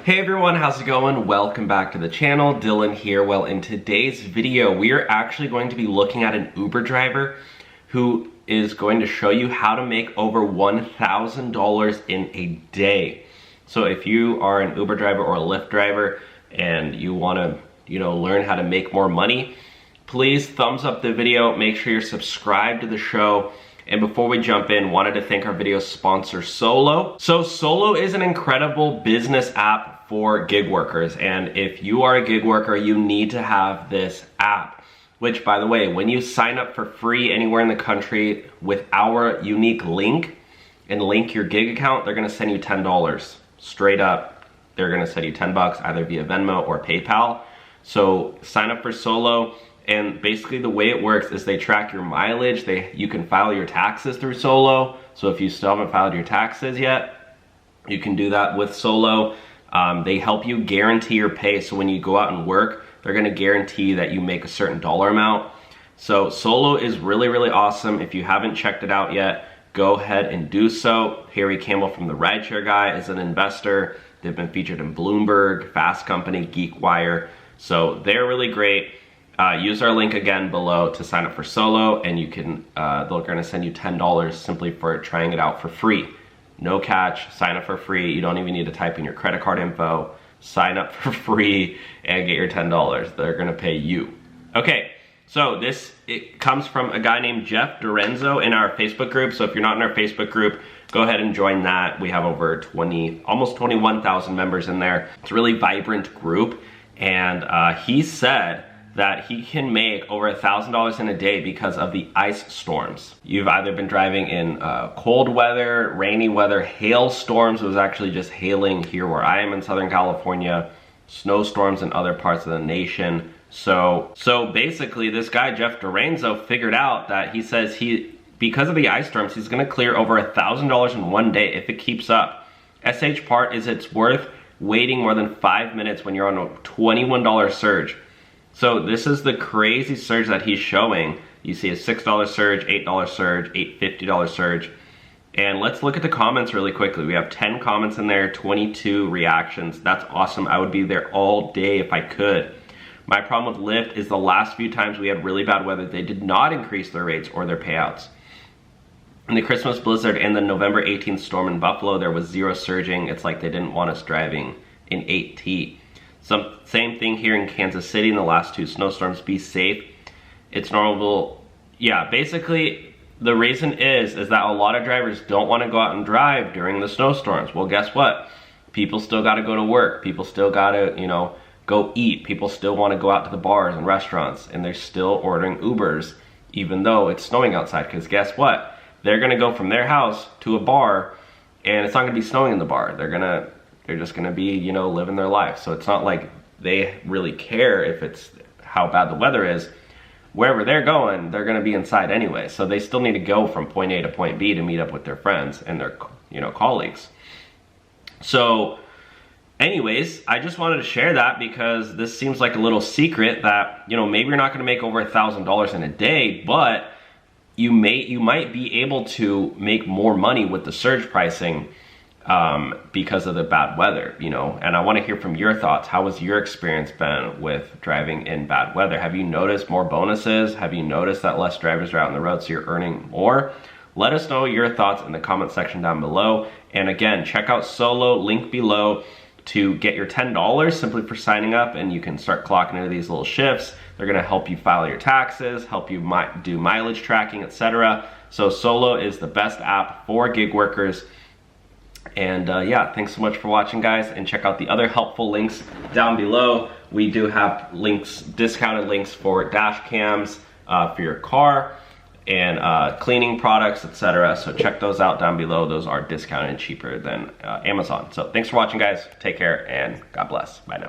Hey everyone, how's it going? Welcome back to the channel. Dylan here. Well, in today's video, we are actually going to be looking at an Uber driver who is going to show you how to make over $1,000 in a day. So if you are an Uber driver or a Lyft driver and you want to, learn how to make more money, please thumbs up the video. Make sure you're subscribed to the show. And before we jump in, wanted to thank our video sponsor, Solo. So Solo is an incredible business app for gig workers. And if you are a gig worker, you need to have this app. Which, by the way, when you sign up for free anywhere in the country with our unique link and link your gig account, they're gonna send you $10. Straight up, they're gonna send you 10 bucks either via Venmo or PayPal. So sign up for Solo. And basically the way it works is they track your mileage. You can file your taxes through Solo. So if you still haven't filed your taxes yet, you can do that with Solo. They help you guarantee your pay. So when you go out and work, they're gonna guarantee that you make a certain dollar amount. So Solo is really, really awesome. If you haven't checked it out yet, go ahead and do so. Harry Campbell from the Rideshare Guy is an investor. They've been featured in Bloomberg, Fast Company, GeekWire. So they're really great. Use our link again below to sign up for Solo, and you can, they're gonna send you $10 simply for trying it out for free. No catch, sign up for free. You don't even need to type in your credit card info. Sign up for free and get your $10. They're gonna pay you. Okay, so it comes from a guy named Jeff Dorenzo in our Facebook group. So if you're not in our Facebook group, go ahead and join that. We have over almost 21,000 members in there. It's a really vibrant group. And he said that he can make over $1,000 in a day because of the ice storms. You've either been driving in cold weather, rainy weather, hailstorms. It was actually just hailing here where I am in Southern California, snowstorms in other parts of the nation. So basically this guy, Jeff Dorenzo, figured out that he says because of the ice storms, he's gonna clear over $1,000 in one day if it keeps up. SH part is it's worth waiting more than 5 minutes when you're on a $21 surge. So this is the crazy surge that he's showing. You see a $6 surge, $8 surge, $50 surge. And let's look at the comments really quickly. We have 10 comments in there, 22 reactions. That's awesome. I would be there all day if I could. My problem with Lyft is the last few times we had really bad weather, they did not increase their rates or their payouts. In the Christmas blizzard and the November 18th storm in Buffalo, there was zero surging. It's like they didn't want us driving in 8T. Same thing here in Kansas City in the last two snowstorms. Be safe. It's normal. Yeah, basically the reason is that a lot of drivers don't want to go out and drive during the snowstorms. Well, guess what? People still got to go to work. People still got to, go eat. People still want to go out to the bars and restaurants, and they're still ordering Ubers even though it's snowing outside. Because guess what? They're going to go from their house to a bar, and it's not going to be snowing in the bar. They're just gonna be, living their life. So it's not like they really care if it's how bad the weather is. Wherever they're going, they're gonna be inside anyway. So they still need to go from point A to point B to meet up with their friends and their, colleagues. So anyways, I just wanted to share that because this seems like a little secret that, maybe you're not gonna make over $1,000 in a day, but you might be able to make more money with the surge pricing because of the bad weather, and I want to hear from your thoughts. How has your experience been with driving in bad weather? Have you noticed more bonuses? Have you noticed that less drivers are out on the road so you're earning more? Let us know your thoughts in the comment section down below. And again, check out Solo, link below, to get your $10 simply for signing up, and you can start clocking into these little shifts. They're going to help you file your taxes, help you do mileage tracking, etc. So Solo is the best app for gig workers. And yeah, thanks so much for watching, guys, and check out the other helpful links down below. We do have discounted links for dash cams for your car and cleaning products, etc. So check those out down below. Those are discounted and cheaper than Amazon. So thanks for watching, guys. Take care and God bless. Bye now.